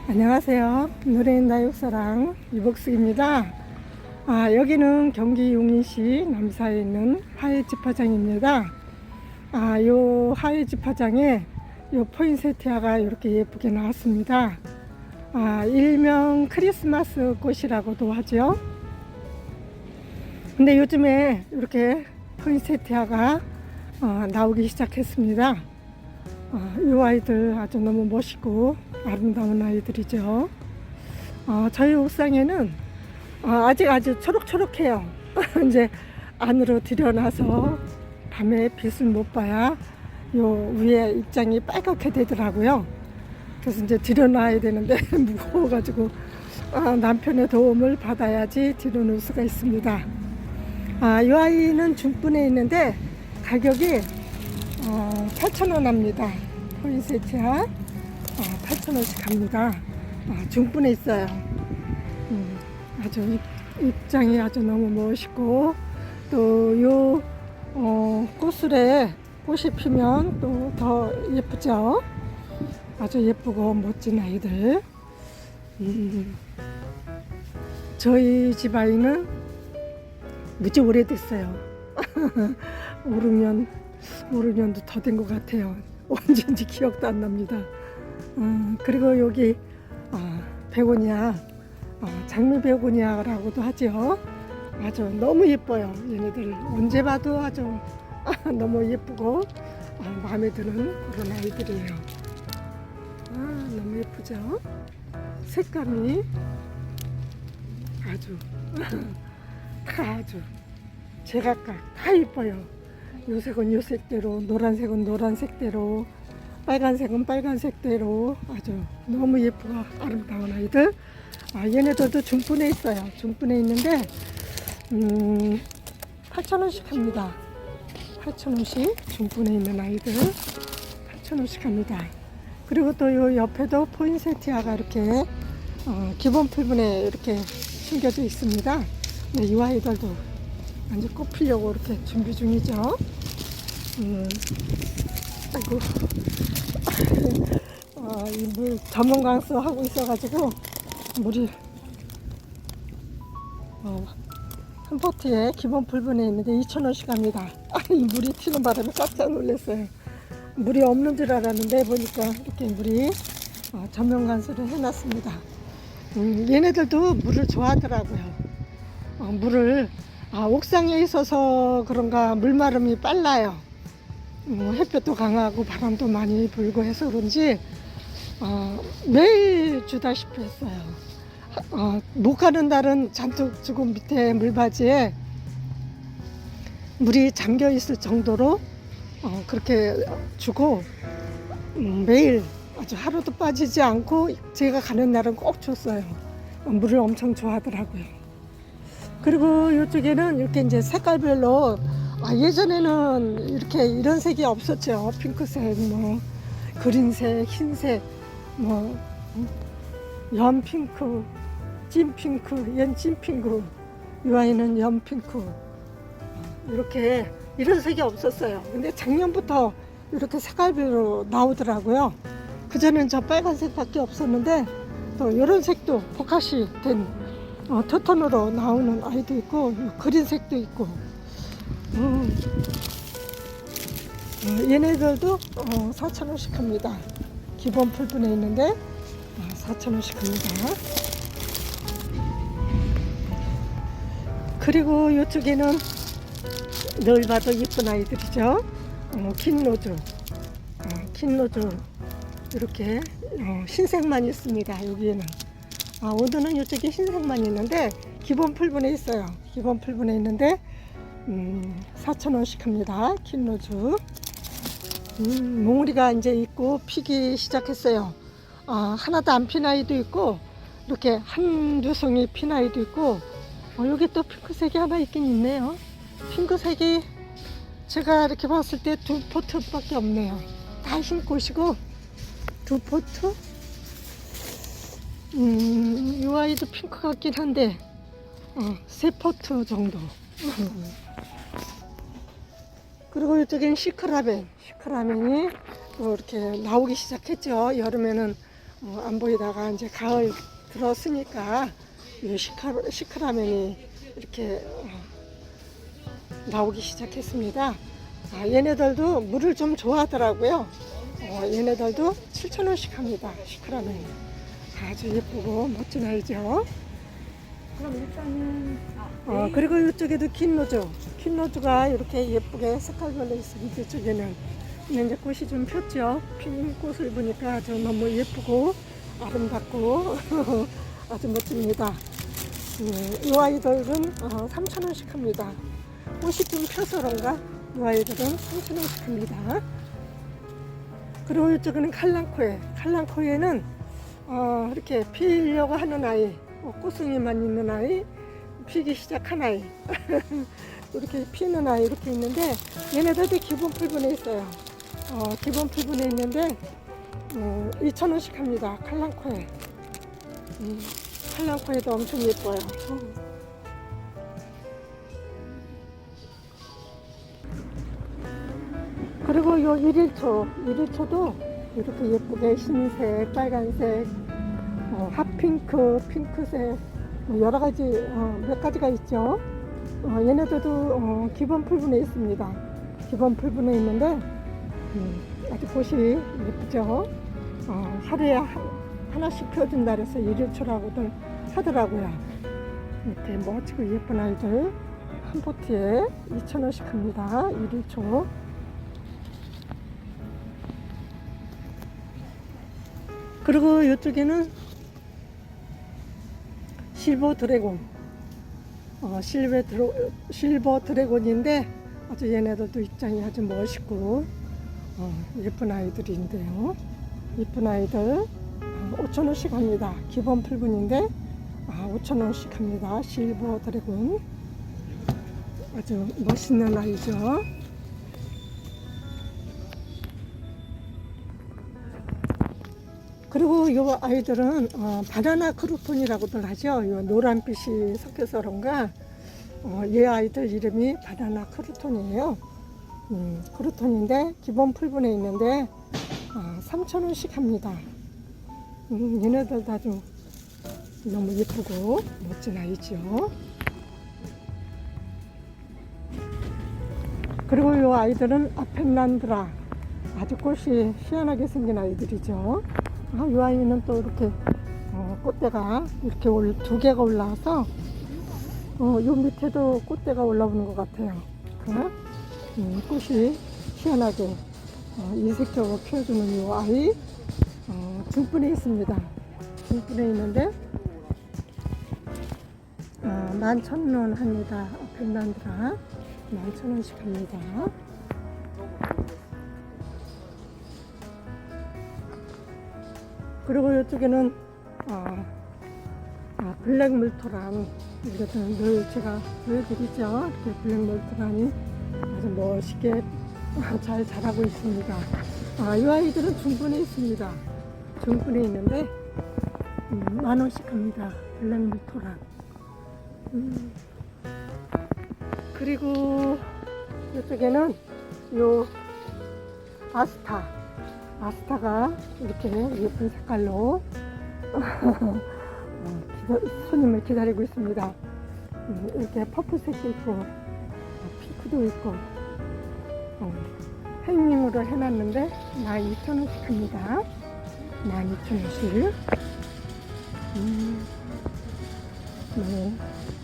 안녕하세요. 노래인 다육사랑 이복숙입니다. 여기는 경기 용인시 남사에 있는 하회집화장입니다. 요 하회집화장에 요 포인세티아가 이렇게 예쁘게 나왔습니다. 일명 크리스마스 꽃이라고도 하죠. 근데 요즘에 이렇게 포인세티아가 나오기 시작했습니다. 이 아이들 아주 너무 멋있고 아름다운 아이들이죠. 저희 옥상에는 아직 아주 초록초록해요. 이제 안으로 들여놔서 밤에 빛을 못 봐야 요 위에 입장이 빨갛게 되더라고요. 그래서 이제 들여놔야 되는데 무거워가지고 남편의 도움을 받아야지 들여놓을 수가 있습니다. 이 아이는 중분에 있는데 가격이 8,000원 합니다. 포인세티아 8,000원씩 합니다. 중분에 있어요. 아주 입장이 아주 너무 멋있고 또 요 꽃술에 꽃이 피면 또 더 예쁘죠. 아주 예쁘고 멋진 아이들. 저희 집 아이는 무지 오래됐어요. 5, 6년도 더 된 것 같아요. 언제인지 기억도 안 납니다. 그리고 여기 베고니아, 장미 베고니아라고도 하죠. 아주 너무 예뻐요. 얘네들 언제 봐도 아주 너무 예쁘고 마음에 드는 그런 아이들이에요. 너무 예쁘죠. 색감이 아주 아주 제각각 다 예뻐요. 요색은 요색대로, 노란색은 노란색대로, 빨간색은 빨간색대로 아주 너무 예쁘고 아름다운 아이들. 얘네들도 중분에 있어요. 중분에 있는데 8,000원씩 합니다. 8,000원씩 중분에 있는 아이들 8,000원씩 합니다. 그리고 또 요 옆에도 포인세티아가 이렇게 기본 풀분에 이렇게 숨겨져 있습니다. 네, 이 아이들도 이제 꽃 피려고 이렇게 준비 중이죠. 아이고, 이 물 전문 강수 하고 있어가지고 물이 한 포트에 기본 풀분에 있는데 2,000원씩 합니다. 이 물이 튀는 바람에 깜짝 놀랐어요. 물이 없는 줄 알았는데 보니까 이렇게 물이 전면 간수를 해놨습니다. 얘네들도 물을 좋아하더라고요. 물을 옥상에 있어서 그런가 물마름이 빨라요. 햇볕도 강하고 바람도 많이 불고 해서 그런지 매일 주다시피 했어요. 못 가는 날은 잔뜩 주고 밑에 물바지에 물이 잠겨 있을 정도로 그렇게 주고 매일 아주 하루도 빠지지 않고 제가 가는 날은 꼭 줬어요. 물을 엄청 좋아하더라고요. 그리고 이쪽에는 이렇게 이제 색깔별로 예전에는 이렇게 이런 색이 없었죠. 핑크색, 뭐 그린색, 흰색, 뭐 연핑크, 찐핑크, 얜 찐핑크, 이 아이는 연핑크. 이렇게 이런 색이 없었어요. 근데 작년부터 이렇게 색깔별로 나오더라고요. 그전엔 저 빨간색밖에 없었는데 또 이런 색도 복합이 된 토톤으로 나오는 아이도 있고 그린색도 있고 얘네들도 4,000원씩 합니다. 기본 풀분에 있는데 4,000원씩 합니다. 그리고 이쪽에는 늘 봐도 예쁜 아이들이죠. 킨로즈, 킨로즈 이렇게 흰색만 있습니다. 여기에는 오늘은 이쪽에 흰색만 있는데 기본 풀분에 있어요. 기본 풀분에 있는데 4,000원씩 합니다. 킨로즈. 몽우리가 이제 있고 피기 시작했어요. 하나도 안 핀 아이도 있고 이렇게 한두 송이 핀 아이도 있고 여기 또 핑크색이 하나 있긴 있네요. 핑크색이 제가 이렇게 봤을 때 2포트밖에 없네요. 다 흰 꽃이고 2포트? 이 아이도 핑크 같긴 한데 3포트 정도. 그리고 이쪽엔 시크라멘. 시크라멘이 또 이렇게 나오기 시작했죠. 여름에는 안 보이다가 이제 가을 들었으니까 이 시크라멘이 이렇게 나오기 시작했습니다. 얘네들도 물을 좀 좋아하더라고요. 얘네들도 7,000원씩 합니다. 시크라멘. 아주 예쁘고 멋진 아이죠. 그럼 일단은 그리고 이쪽에도 퀸로즈가 이렇게 예쁘게 색깔별로 있습니다. 이쪽에는 이제 꽃이 좀 폈죠. 핀 꽃을 보니까 아주 너무 예쁘고 아름답고 아주 멋집니다. 이 아이들은 3,000원씩 합니다. 꽃이 좀 펴서 그런가 이 아이들은 3,000원씩 합니다. 그리고 이쪽에는 칼랑코에는 이렇게 피려고 하는 아이, 꽃송이만 있는 아이, 피기 시작한 아이 이렇게 피는 아이 이렇게 있는데 얘네들도 기본 풀분에 있어요. 기본 풀분에 있는데 2,000원씩 합니다. 칼랑코에. 칼랑코에도 엄청 예뻐요. 그리고 요 일일초도 이렇게 예쁘게 흰색, 빨간색, 핫핑크, 핑크색 여러 가지 몇 가지가 있죠. 얘네들도 기본 풀분에 있습니다. 기본 풀분에 있는데 아주 꽃이 예쁘죠. 하루에 하나씩 펴준다 그래서 일일초라고들 하더라고요. 이렇게 멋지고 예쁜 아이들 한 포트에 2,000원씩 합니다. 일일초. 그리고 이쪽에는 실버 드래곤, 실버 드래곤인데 아주 얘네들도 입장이 아주 멋있고 예쁜 아이들인데요. 예쁜 아이들 5,000원씩 합니다. 기본 풀분인데 5,000원씩 합니다. 실버 드래곤 아주 멋있는 아이죠. 그리고 이 아이들은 바나나 크루톤이라고들 하죠. 요 노란빛이 섞여서 그런가 이 아이들 이름이 바나나 크루톤이에요. 크루톤인데 기본 풀분에 있는데 3,000원씩 합니다. 얘네들도 아주 너무 예쁘고 멋진 아이죠. 그리고 이 아이들은 아펜란드라 아주 꽃이 희한하게 생긴 아이들이죠. 이 아이는 또 이렇게 꽃대가 이렇게 두 개가 올라와서 요 밑에도 꽃대가 올라오는 것 같아요. 꽃이 희한하게 이색적으로 피워주는 이 아이 중분에 있습니다. 중분에 있는데 11,000원 합니다. 펜란드라 11,000원씩 합니다. 그리고 이쪽에는 블랙 물토란 이것은 늘 제가 보여드리죠. 이렇게 블랙 물토란이 아주 멋있게 잘 자라고 있습니다. 이 아이들은 중분에 있습니다. 중분에 있는데 10,000원씩 합니다. 블랙 물토란. 그리고 이쪽에는 요 아스타가 이렇게 예쁜 색깔로 손님을 기다리고 있습니다. 이렇게 퍼플색도 있고 핑크도 있고 행님으로 해놨는데 12,000원씩 합니다. 12,000원씩. 네,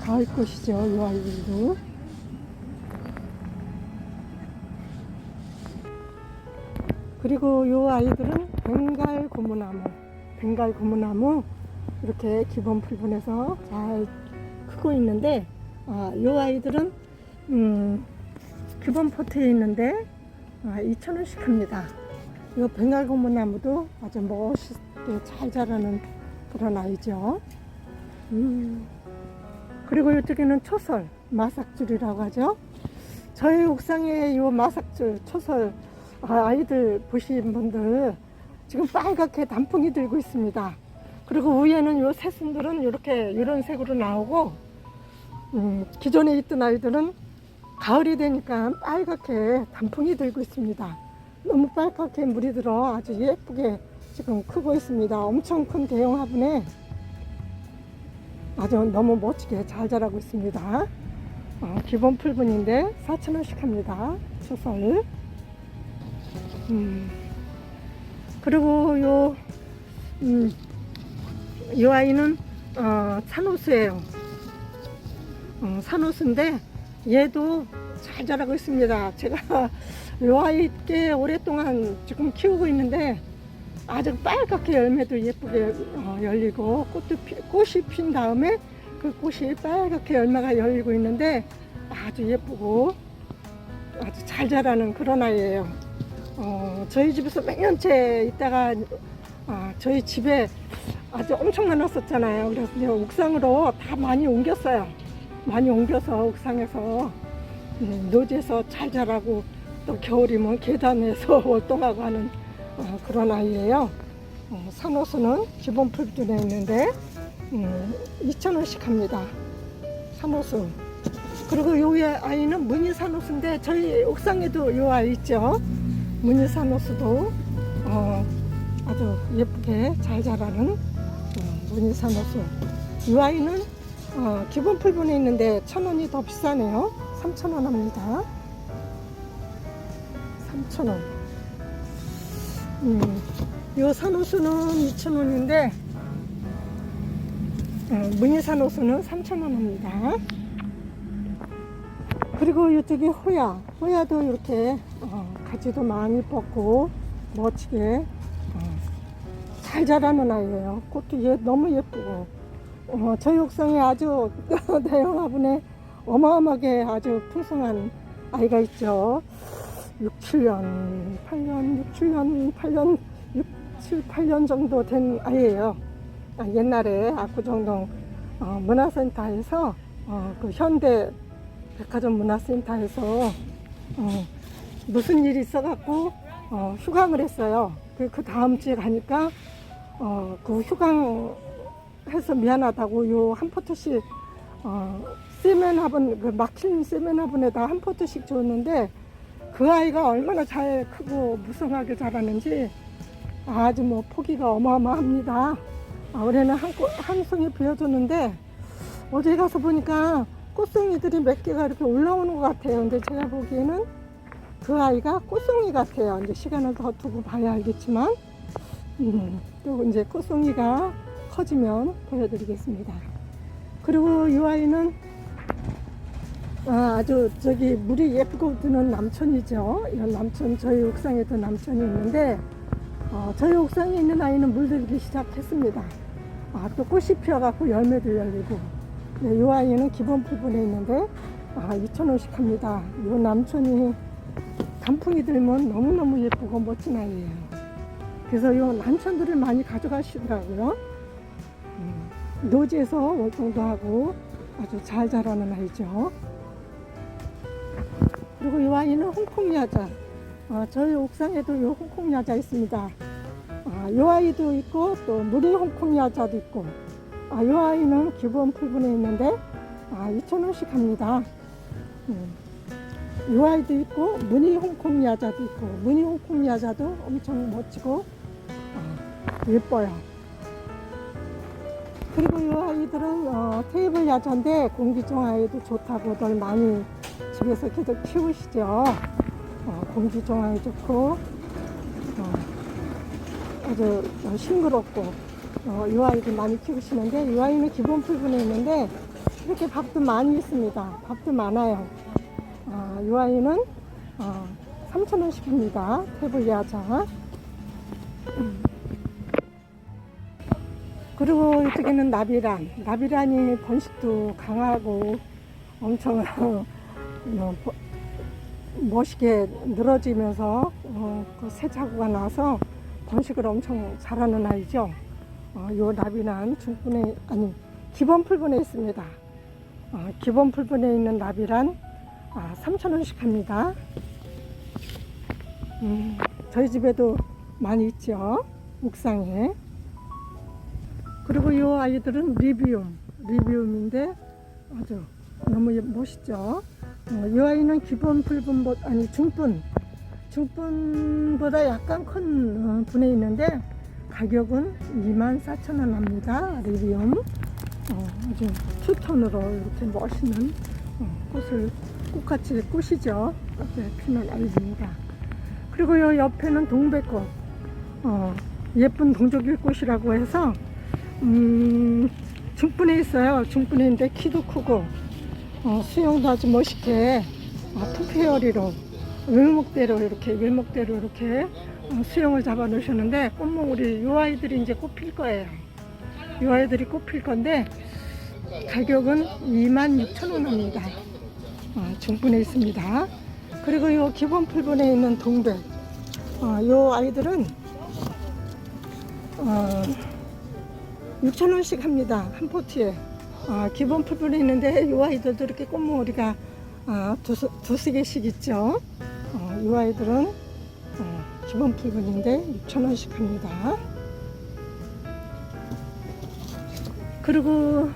가을꽃이죠. 이 아이들도. 그리고 이 아이들은 벵갈 고무나무 이렇게 기본 풀분에서 잘 크고 있는데 이 아이들은 기본 포트에 있는데 2,000원씩 합니다. 이 벵갈 고무나무도 아주 멋있게 잘 자라는 그런 아이죠. 그리고 이쪽에는 초설 마삭줄이라고 하죠. 저희 옥상에 이 마삭줄 초설 아이들 보신 분들 지금 빨갛게 단풍이 들고 있습니다. 그리고 위에는 요 새순들은 이렇게 이런 색으로 나오고 기존에 있던 아이들은 가을이 되니까 빨갛게 단풍이 들고 있습니다. 너무 빨갛게 물이 들어 아주 예쁘게 지금 크고 있습니다. 엄청 큰 대형 화분에 아주 너무 멋지게 잘 자라고 있습니다. 기본 풀분인데 4,000원씩 합니다. 초설. 그리고 요 아이는 산호수예요. 산호수인데 얘도 잘 자라고 있습니다. 제가 요 아이 꽤 오랫동안 지금 키우고 있는데 아주 빨갛게 열매도 예쁘게 열리고 꽃이 핀 다음에 그 꽃이 빨갛게 열매가 열리고 있는데 아주 예쁘고 아주 잘 자라는 그런 아이예요. 저희 집에서 몇 년째 있다가 저희 집에 아주 엄청 많았었잖아요. 그래서 이제 옥상으로 다 많이 옮겼어요. 많이 옮겨서 옥상에서 노지에서 잘 자라고 또 겨울이면 계단에서 월동하고 하는 그런 아이예요. 산호수는 기본 풀분에 있는데 2,000원씩 합니다. 산호수. 그리고 요 아이는 무늬 산호수인데 저희 옥상에도 요 아이 있죠. 무늬 산호수도 아주 예쁘게 잘 자라는 무늬 산호수. 이 아이는 기본 풀분에 있는데 1,000원이 더 비싸네요. 3,000원 합니다. 3,000원. 요 산호수는 2,000원인데 무늬 산호수는 3,000원 합니다. 그리고 이쪽에 호야도 이렇게 가지도 많이 뻗고 멋지게 잘 자라는 아이예요. 꽃도 너무 예쁘고 저희 옥상에 아주 대형 화분에 어마어마하게 아주 풍성한 아이가 있죠. 6, 7년, 8년 정도 된 아이예요. 옛날에 압구정동 문화센터에서 그 현대 백화점 문화센터에서 무슨 일이 있어갖고 휴강을 했어요. 그 다음 주에 가니까 그 휴강해서 미안하다고 요 한 포트씩 세면 화분, 그 막힌 세면 화분에다 한 포트씩 줬는데 그 아이가 얼마나 잘 크고 무성하게 자라는지 아주 뭐 포기가 어마어마합니다. 올해는 한 송이 비워줬는데 어제 가서 보니까 꽃송이들이 몇 개가 이렇게 올라오는 것 같아요. 근데 제가 보기에는 그 아이가 꽃송이 같아요. 이제 시간을 더 두고 봐야 알겠지만 또 이제 꽃송이가 커지면 보여드리겠습니다. 그리고 이 아이는 아주 물이 예쁘고 드는 남천이죠. 이런 남천, 저희 옥상에도 남천이 있는데 저희 옥상에 있는 아이는 물들기 시작했습니다. 또 꽃이 피어갖고 열매도 열리고. 네, 이 아이는 기본 풀분에 있는데 2,000원씩 합니다. 이 남천이 단풍이 들면 너무너무 예쁘고 멋진 아이예요. 그래서 이 남천들을 많이 가져가시더라고요. 노지에서 월동도 하고 아주 잘 자라는 아이죠. 그리고 이 아이는 홍콩야자. 저희 옥상에도 이 홍콩야자 있습니다. 이 아이도 있고 또 무늬 홍콩야자도 있고. 이 아이는 기본 풀분에 있는데 2,000원씩 합니다. 이 아이도 있고 무늬 홍콩야자도 있고 무늬 홍콩야자도 엄청 멋지고 예뻐요. 그리고 이 아이들은 테이블 야자인데 공기정화에도 좋다고들 많이 집에서 계속 키우시죠. 공기정화에 좋고 아주 싱그럽고 이 아이들 많이 키우시는데 이 아이는 기본 풀분에 있는데 이렇게 밥도 많이 있습니다. 밥도 많아요. 이 아이는 3,000원씩 합니다. 테이블 야자. 그리고 이쪽에는 나비란이 번식도 강하고 엄청 멋있게 늘어지면서 그 새 자구가 나서 번식을 엄청 잘하는 아이죠. 요 나비란 기본 풀분에 있습니다. 기본 풀분에 있는 나비란 3,000원씩 합니다. 저희 집에도 많이 있죠. 옥상에. 그리고 이 아이들은 리비움인데 아주 너무 멋있죠. 이 아이는 기본 풀분 중분보다 약간 큰 분에 있는데 가격은 24,000원 합니다. 리리움. 아주 투톤으로 이렇게 멋있는 꽃같이 꽃이죠. 이렇게 피는 아이입니다. 그리고 요 옆에는 동백꽃, 예쁜 동족일꽃이라고 해서 중분에 있어요. 중분에 있는데 키도 크고 수영도 아주 멋있게 투페어리로 외목대로 이렇게 수영을 잡아 놓으셨는데 꽃몽울이 요 아이들이 이제 꽃필 거예요. 요 아이들이 꽃필 건데 가격은 26,000원 합니다. 중분에 있습니다. 그리고 요 기본 풀분에 있는 동백, 요 아이들은 6,000원씩 합니다. 한 포트에. 기본 풀분에 있는데 요 아이들도 이렇게 꽃몽울이가 두세 개씩 있죠. 요 아이들은 기본 풀분인데 6,000원씩 합니다. 그리고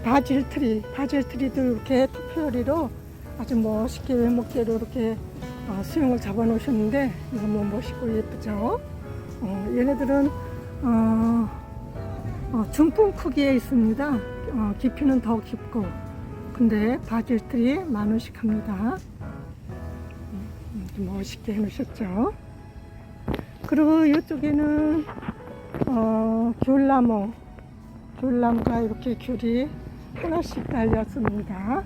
바질트리도 이렇게 투페어리로 아주 멋있게 외목대로 이렇게 수영을 잡아 놓으셨는데 너무 멋있고 예쁘죠. 얘네들은 중품 크기에 있습니다. 깊이는 더 깊고, 근데 바질트리 10,000원씩 합니다. 멋있게 해놓으셨죠. 그리고 이쪽에는 귤나무가 이렇게 귤이 하나씩 달렸습니다.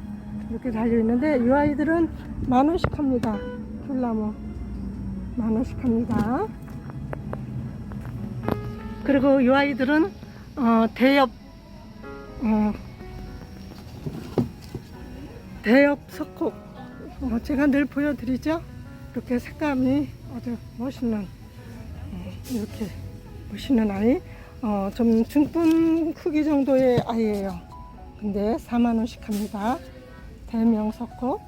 이렇게 달려있는데 이 아이들은 10,000원씩 합니다. 귤나무 10,000원씩 합니다. 그리고 이 아이들은 대엽 석곡, 제가 늘 보여드리죠. 이렇게 색감이 아주 멋있는 이렇게 멋있는 아이, 좀 중분 크기 정도의 아이예요. 근데 40,000원씩 합니다. 대명 석곡.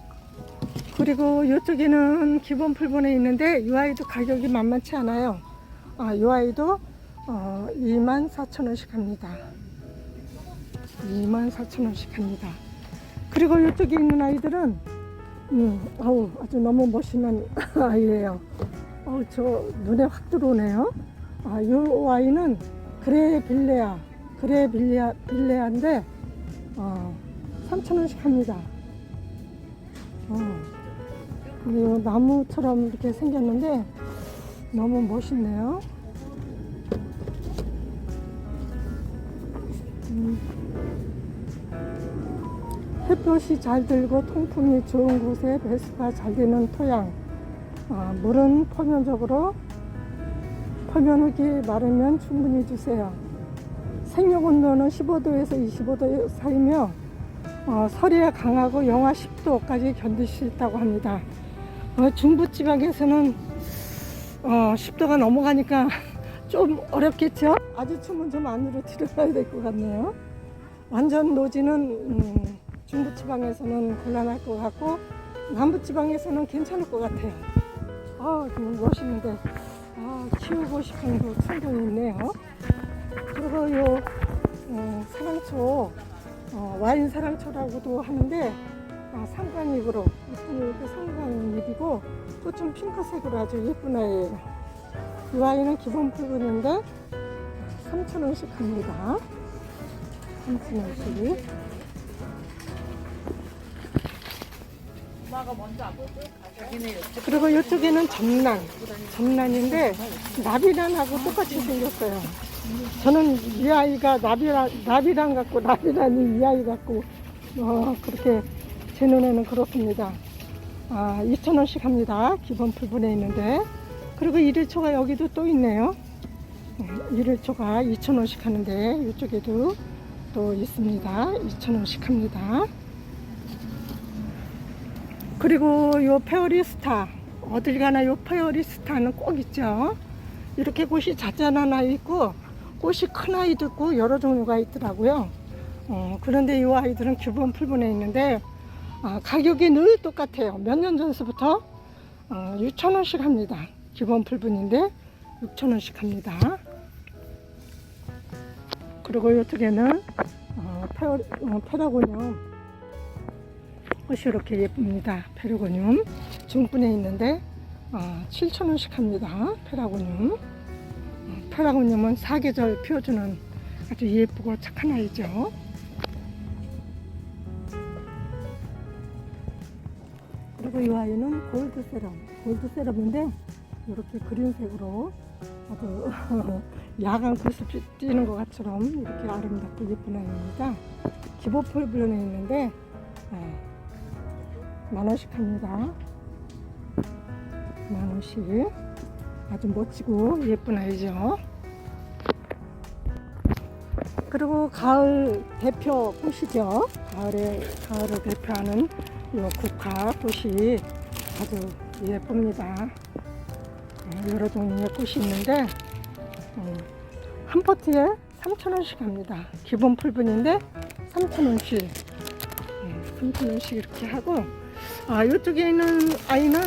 그리고 이쪽에는 기본 풀분에 있는데 이 아이도 가격이 만만치 않아요. 이 아이도 24,000원씩 합니다. 24,000원씩 합니다. 그리고 이쪽에 있는 아이들은 아주 너무 멋있는 아이예요. 저 눈에 확 들어오네요. 이 아이는 빌레아인데 3,000원씩 합니다. 이 나무처럼 이렇게 생겼는데 너무 멋있네요. 햇볕이 잘 들고 통풍이 좋은 곳에 배수가 잘 되는 토양, 물은 표면적으로 표면 흙이 마르면 충분히 주세요. 생육 온도는 15도에서 25도 사이며 설에 강하고 영하 10도까지 견딜 수 있다고 합니다. 중부지방에서는 10도가 넘어가니까 좀 어렵겠죠? 아주 추우면 좀 안으로 들어가야 될 것 같네요. 완전 노지는 중부지방에서는 곤란할 것 같고 남부지방에서는 괜찮을 것 같아요. 좀 멋있는데 키우고 싶은 거 충분히 있네요. 그리고 요 사랑초, 와인 사랑초라고도 하는데 상관잎으로 이렇게 상관잎이고 또 좀 핑크색으로 아주 예쁜 아이예요. 이 아이는 기본 풀분인데 3,000원씩 합니다. 3,000원씩. 그리고 이쪽에는 점란인데 나비란하고 똑같이 생겼어요. 저는 이 아이가 나비란 같고 나비란이 이 아이 같고 그렇게 제 눈에는 그렇습니다. 2,000원씩 합니다. 기본 풀분에 있는데. 그리고 일일초가 여기도 또 있네요. 일일초가 2,000원씩 하는데 이쪽에도 또 있습니다. 2,000원씩 합니다. 그리고 요 페어리스타, 어딜 가나 요 페어리스타는 꼭 있죠. 이렇게 꽃이 작은 하나 있고 꽃이 큰 아이도 있고 여러 종류가 있더라고요. 그런데 이 아이들은 기본 풀분에 있는데 가격이 늘 똑같아요. 몇 년 전서부터 6,000원씩 합니다. 기본 풀분인데 6,000원씩 합니다. 그리고 이쪽에는 페라고늄 꽃이 이렇게 예쁩니다. 페라고늄 중분에 있는데 7,000원씩 합니다. 페라고늄 페라고님은 사계절 피워주는 아주 예쁘고 착한 아이죠. 그리고 이 아이는 골드세럼인데 이렇게 그린색으로 아주 야간 불빛 띄는 것 같처럼 이렇게 아름답고 예쁜 아이입니다. 기본 펄블론에 있는데 10,000원씩 합니다. 10,000원씩. 아주 멋지고 예쁜 아이죠. 그리고 가을 대표 꽃이죠. 가을을 대표하는 이 국화 꽃이 아주 예쁩니다. 여러 종류의 꽃이 있는데 한 포트에 3,000원씩 합니다. 기본 풀분인데 3,000원씩 3,000원씩 이렇게 하고, 이쪽에 있는 아이는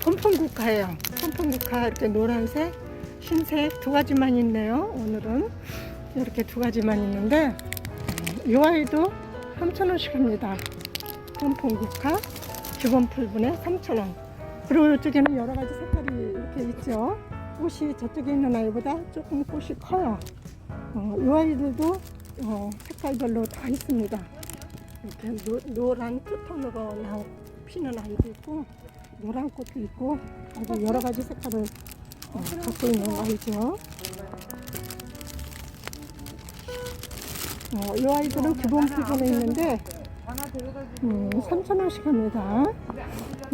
폼폼국화예요. 폼폼국화 이렇게 노란색, 흰색 두 가지만 있네요. 오늘은 이렇게 두 가지만 있는데 이 아이도 3,000원씩 합니다. 폼폼국화 기본 풀분에 3,000원. 그리고 이쪽에는 여러 가지 색깔이 이렇게 있죠. 꽃이 저쪽에 있는 아이보다 조금 꽃이 커요. 이 아이들도 색깔별로 다 있습니다. 이렇게 노란 투톤으로 피는 아이도 있고 노란 꽃도 있고 아주 여러 가지 색깔을 갖고 있는 아이죠. 이 아이들은 기본 풀분에 있는데 3,000원씩 합니다.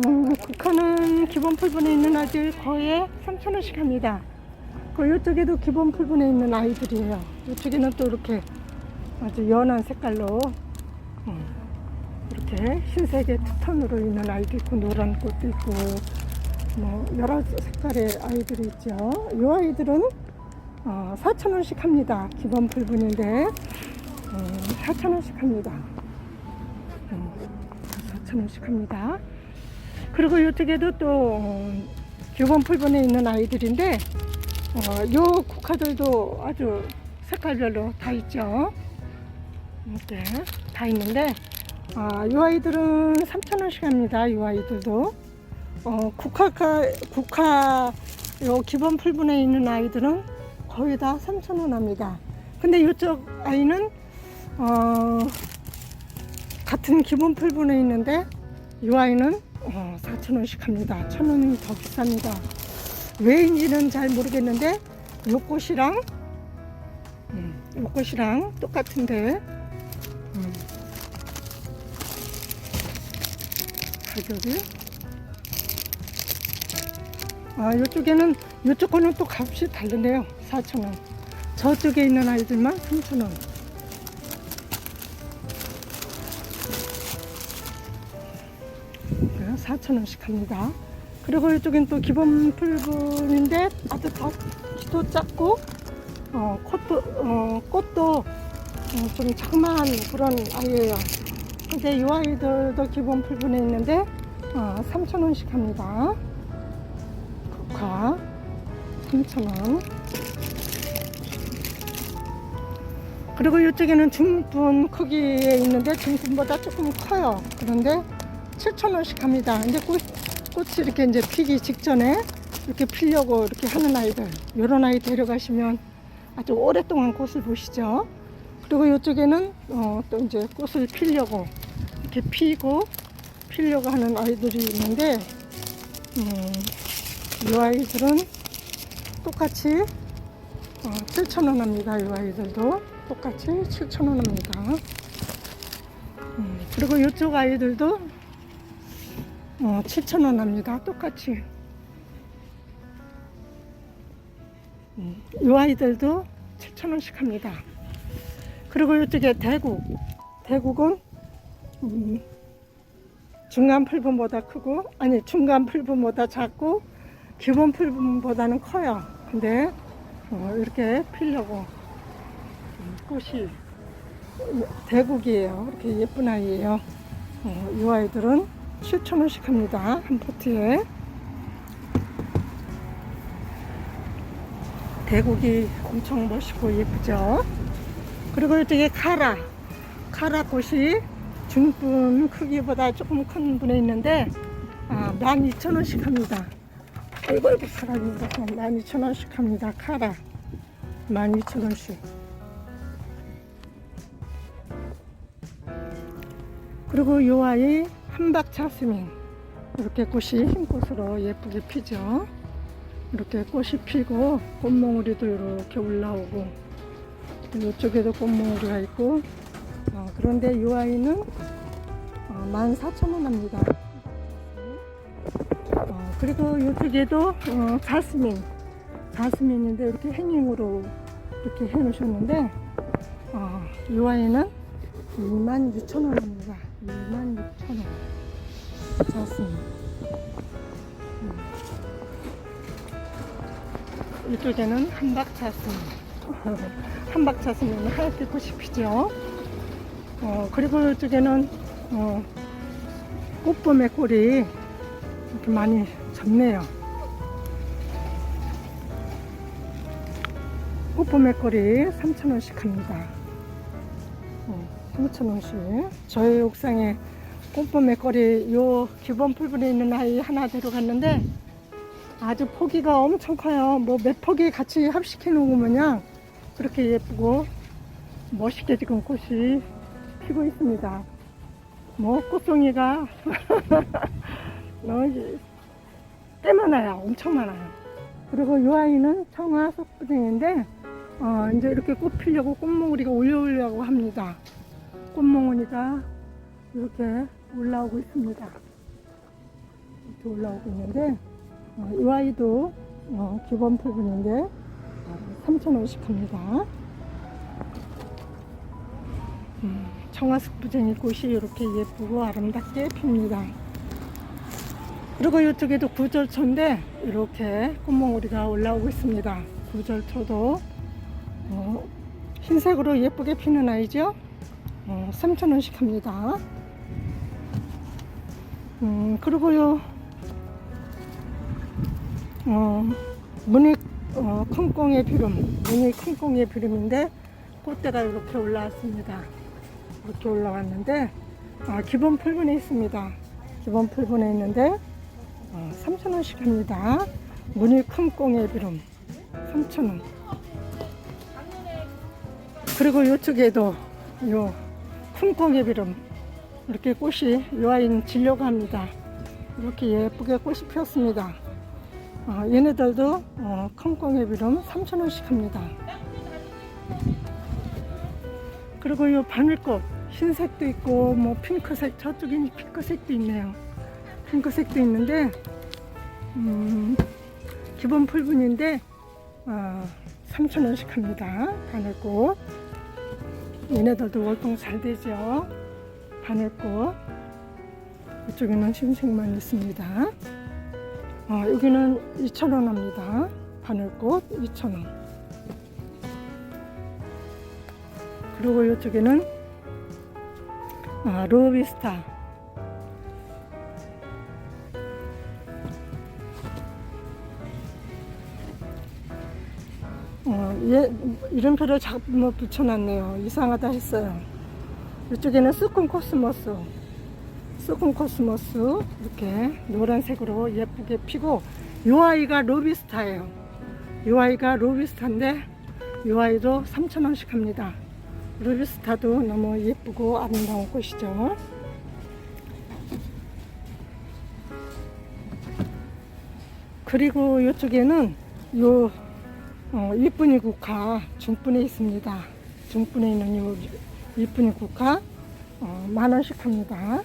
국화는 기본 풀분에 있는 아이들 거의 3,000원씩 합니다. 이쪽에도 기본 풀분에 있는 아이들이에요. 이쪽에는 또 이렇게 아주 연한 색깔로 이렇게 흰색의 투톤으로 있는 아이도 있고 노란 꽃도 있고 여러 색깔의 아이들이 있죠. 이 아이들은 4,000원씩 합니다. 기본 풀분인데 4,000원씩 합니다. 4,000원씩 합니다. 그리고 이쪽에도 또 기본 풀분에 있는 아이들인데 이 국화들도 아주 색깔별로 다 있죠. 이렇게 다 있는데 이 아이들은 3,000원씩 합니다. 이 아이들도 국화 요 기본 풀분에 있는 아이들은 거의 다 3,000원 합니다. 근데 이쪽 아이는 같은 기본 풀분에 있는데 이 아이는 4,000원씩 합니다. 1,000원이 더 비쌉니다. 왜인지는 잘 모르겠는데 요 꽃이랑 똑같은데 가격이 이쪽 거는 또 값이 다르네요. 4,000원. 저쪽에 있는 아이들만 3,000원. 4,000원씩 합니다. 그리고 이쪽엔 또 기본 풀분인데 아주 키도 작고 꽃도 좀 자그마한 그런 아이예요. 근데 이 아이들도 기본 풀분에 있는데 3,000원씩 합니다. 국화 3,000원. 그리고 이쪽에는 중분 크기에 있는데 중분보다 조금 커요. 그런데 7,000원씩 합니다. 이제 꽃이 이렇게 이제 피기 직전에 이렇게 피려고 이렇게 하는 아이들, 이런 아이 데려가시면 아주 오랫동안 꽃을 보시죠. 그리고 이쪽에는 또 이제 꽃을 피려고 이렇게 피려고 하는 아이들이 있는데 이 아이들은 똑같이 7,000원 합니다. 이 아이들도 똑같이 7,000원 합니다. 그리고 이쪽 아이들도 7,000원 합니다. 똑같이. 이 아이들도 7,000원씩 합니다. 그리고 이쪽에 대국은 중간 풀분보다 크고, 중간 풀분보다 작고 기본 풀분보다는 커요. 근데 이렇게 피려고 꽃이 대국이에요. 이렇게 예쁜 아이예요. 이 아이들은 7,000원씩 합니다. 한 포트에. 대국이 엄청 멋있고 예쁘죠. 그리고 이쪽에 카라 꽃이 중분 크기보다 조금 큰 분에 있는데 12,000원씩 합니다. 아이고 사람입니다. 12,000원씩 합니다. 카라 12,000원씩. 그리고 요 아이 한박 자스민, 이렇게 꽃이 흰꽃으로 예쁘게 피죠. 이렇게 꽃이 피고 꽃몽우리도 이렇게 올라오고, 이쪽에도 꽃몽우리가 있고, 그런데 이 아이는 14,000원 합니다. 그리고 이쪽에도 자스민인데 이렇게 행잉으로 이렇게 해 놓으셨는데, 이 아이는 26,000원 합니다. 26,000원. 자스민. 이쪽에는 한박 자스민. 한박 자스민은 하얗게 꽃이 피죠. 그리고 이쪽에는 꽃봄의 꼴이 이렇게 많이 졌네요. 꽃봄의 꼴이 3,000원씩 합니다. 3,000원씩. 저희 옥상에 꽃봄의 꼴이 요 기본 풀분에 있는 아이 하나 데려갔는데 아주 포기가 엄청 커요. 뭐 몇 포기 같이 합식해 놓으면요 그렇게 예쁘고 멋있게 지금 꽃이 피고 있습니다. 뭐 꽃송이가 꽤 많아요. 엄청 많아요. 그리고 이 아이는 청아 석부쟁인데 이제 이렇게 꽃 피려고 꽃몽우리가 올라오려고 합니다. 꽃몽우리가 이렇게 올라오고 있습니다. 이렇게 올라오고 있는데 이 아이도 기본 풀분인데 3,000원씩 합니다. 청아석부쟁이 꽃이 이렇게 예쁘고 아름답게 핍니다. 그리고 이쪽에도 구절초인데 이렇게 꽃몽우리가 올라오고 있습니다. 구절초도 흰색으로 예쁘게 피는 아이죠. 3,000원씩 합니다. 그리고요 무늬 콩콩의 비름, 무늬 콩콩의 비름인데 꽃대가 이렇게 올라왔습니다. 이렇게 올라왔는데 기본 풀분에 있습니다. 기본 풀분에 있는데 3,000원씩 합니다. 무늬 콩콩의 비름 3,000원. 그리고 이쪽에도 요 콩콩의 비름 이렇게 꽃이 이 아이는 지려고 합니다. 이렇게 예쁘게 꽃이 피었습니다. 얘네들도 콩콩의 비름 3,000원씩 합니다. 그리고 이 바늘꽃 흰색도 있고 뭐 핑크색, 저쪽에 핑크색도 있네요. 핑크색도 있는데 기본 풀분인데 3,000원씩 합니다. 바늘꽃 얘네들도 월동 잘 되죠. 바늘꽃 이쪽에는 흰색만 있습니다. 여기는 2,000원 합니다. 바늘꽃 2,000원. 그리고 이쪽에는 로비스타 얘 이름표를 잘못 붙여놨네요. 이상하다 했어요. 이쪽에는 스콘코스모스 이렇게 노란색으로 예쁘게 피고, 이 아이가 로비스타예요. 이 아이가 로비스타인데 이 아이도 3,000원씩 합니다. 로비스타도 너무 예쁘고 아름다운 꽃이죠. 그리고 이쪽에는 요 이쁜이 국화 중분에 있습니다. 중분에 있는 요 이쁜이 국화 10,000원씩 합니다.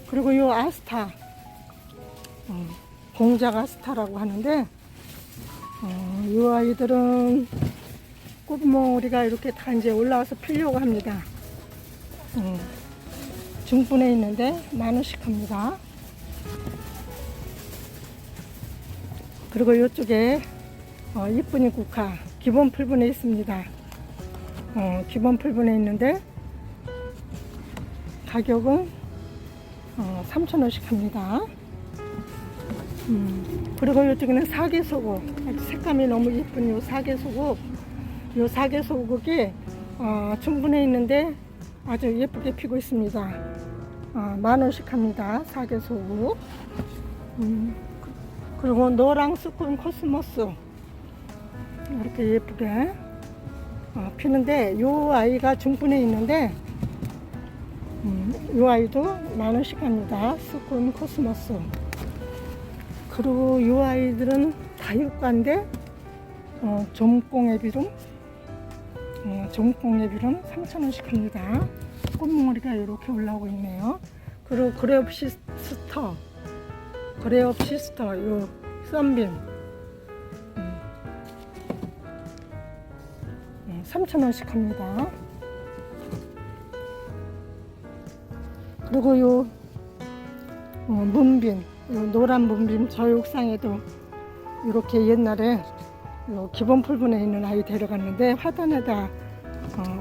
그리고 요 아스타 공작 아스타라고 하는데 이 아이들은 꽃몽우리가 이렇게 다 이제 올라와서 피려고 합니다. 중분에 있는데 10,000원씩 합니다. 그리고 이쪽에 이쁜이 국화 기본 풀분에 있습니다. 기본 풀분에 있는데 가격은 3,000원씩 합니다. 그리고 이쪽에는 사계소고 색감이 너무 예쁜 요 사계소고, 요 사계소국이 중분에 있는데 아주 예쁘게 피고 있습니다. 10,000원씩 합니다. 사계소국. 그리고 노랑 스콘 코스모스 이렇게 예쁘게 피는데 요 아이가 중분에 있는데 요 아이도 10,000원씩 합니다. 스콘 코스모스. 그리고 요 아이들은 다육가인데 좀꽁애비름 3,000원씩 합니다. 꽃몽오리가 이렇게 올라오고 있네요. 그리고 그레옵시스터 요 썬빔 3,000원씩 합니다. 그리고 요 문빈, 요 노란 문빈 저 옥상에도 이렇게 옛날에 요 기본 풀분에 있는 아이 데려갔는데 화단에다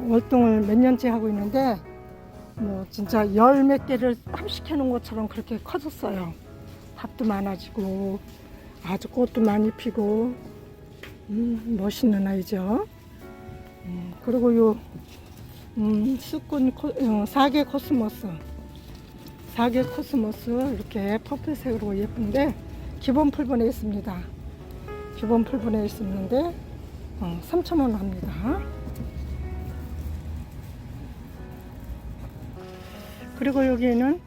월동을 몇 년째 하고 있는데 뭐 진짜 열 몇 개를 합식해 놓은 것처럼 그렇게 커졌어요. 밥도 많아지고 아주 꽃도 많이 피고 멋있는 아이죠. 그리고 요 수꾼 사계 코스모스 이렇게 퍼플색으로 예쁜데 기본 풀분에 있습니다. 기본 풀분에 있었는데 3,000원 합니다. 그리고 여기에는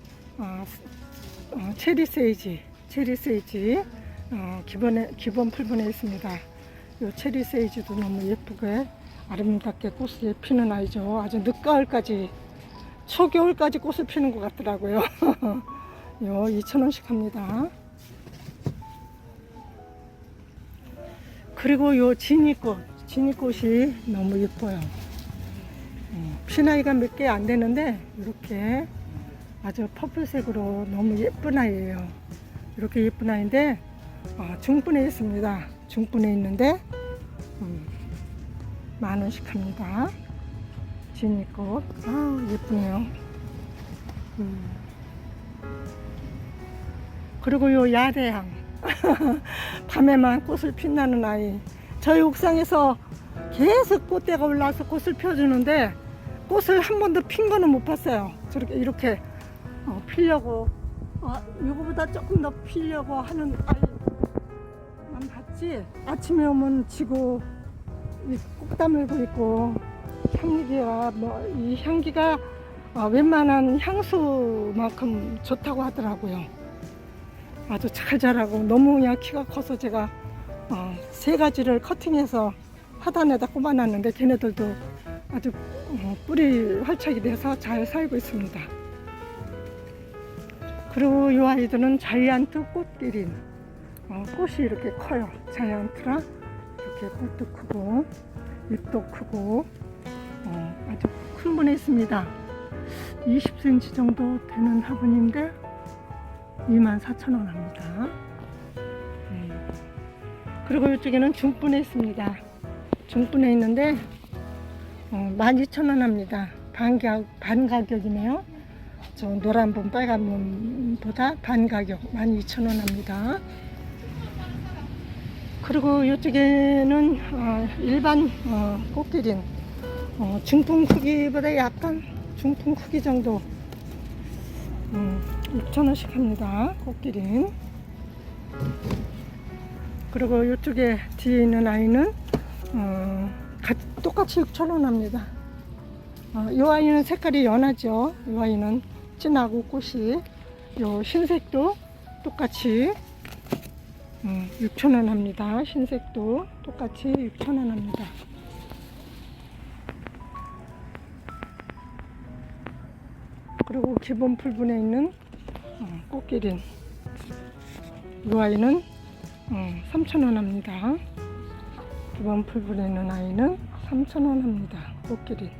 체리 세이지 기본 풀분에 있습니다. 이 체리 세이지도 너무 예쁘게 아름답게 꽃을 피는 아이죠. 아주 늦가을까지 초겨울까지 꽃을 피는 것 같더라고요. 요 2,000원씩 합니다. 그리고 요 지니꽃이 너무 예뻐요. 피나이가 몇 개 안 되는데 이렇게 아주 퍼플색으로 너무 예쁜 아이예요. 이렇게 예쁜 아이인데 중분에 있습니다. 중분에 있는데 10,000원씩 합니다. 지니꽃 예쁘네요. 그리고 요 야대향 밤에만 꽃을 빛나는 아이. 저희 옥상에서 계속 꽃대가 올라와서 꽃을 펴주는데 꽃을 한 번도 핀 거는 못 봤어요. 저렇게 이렇게 피려고 이거보다 조금 더 피려고 하는 아이만 봤지. 아침에 오면 지고 꼭 다물고 있고 이 향기가 웬만한 향수만큼 좋다고 하더라고요. 아주 잘 자라고 너무 그냥 키가 커서 제가 3가지를 커팅해서 화단에다 꼽아놨는데 걔네들도 아주 뿌리 활착이 돼서 잘 살고 있습니다. 그리고 이 아이들은 자이언트 꽃기린 꽃이 이렇게 커요. 자이언트라 이렇게 꽃도 크고 잎도 크고 아주 큰 분에 있습니다. 20cm 정도 되는 화분인데 24,000원 합니다. 그리고 이쪽에는 중분에 있습니다. 중분에 있는데 12,000원 합니다. 반 가격이네요. 저 노란 분 빨간 분보다 반 가격 12,000원 합니다. 그리고 이쪽에는 일반 꽃기린 중풍 크기보다 약간 중풍 크기 정도 6,000원씩 합니다. 꽃기린. 그리고 이쪽에 뒤에 있는 아이는 똑같이 6,000원 합니다. 이 아이는 색깔이 연하죠. 이 아이는 진하고 꽃이 요 흰색도 똑같이 6,000원 합니다. 흰색도 똑같이 6,000원 합니다. 그리고 기본 풀분에 있는 꽃기린 이 아이는 3,000원 합니다. 기본 풀분에 있는 아이는 3,000원 합니다. 꽃기린.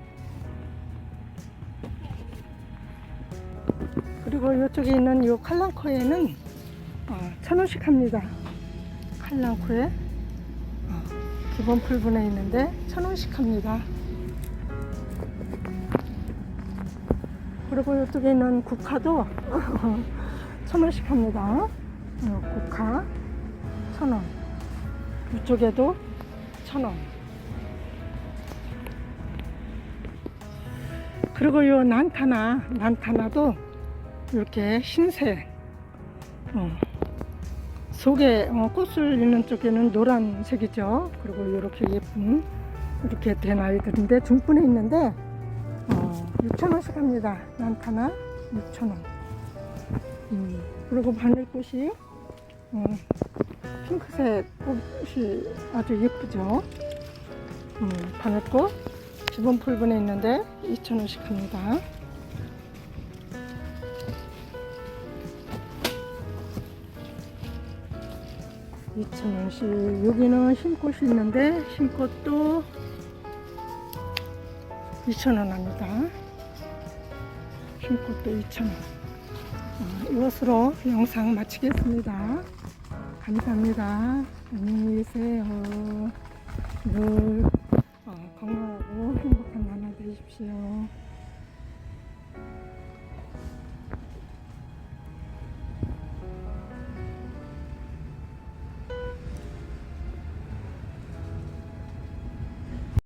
그리고 이쪽에 있는 이 칼랑코에는 1,000원씩 합니다. 칼랑코에 기본 풀분에 있는데 1,000원씩 합니다. 그리고 이쪽에 있는 국화도 1,000원씩 합니다. 국화 1,000원. 이쪽에도 1,000원. 그리고 이 난타나도 이렇게 흰색 속에 꽃을 있는 쪽에는 노란색이죠. 그리고 이렇게 예쁜 이렇게 된 아이들인데 중분에 있는데 6,000원씩 합니다. 난타나 6,000원. 그리고 바늘꽃이 핑크색 꽃이 아주 예쁘죠. 바늘꽃 기본 풀분에 있는데 2,000원씩 합니다. 여기는 흰꽃이 있는데 흰꽃도 2,000원 합니다. 흰꽃도 2,000원. 이것으로 영상 마치겠습니다. 감사합니다. 안녕히 계세요. 늘 건강하고 행복한 나날 되십시오.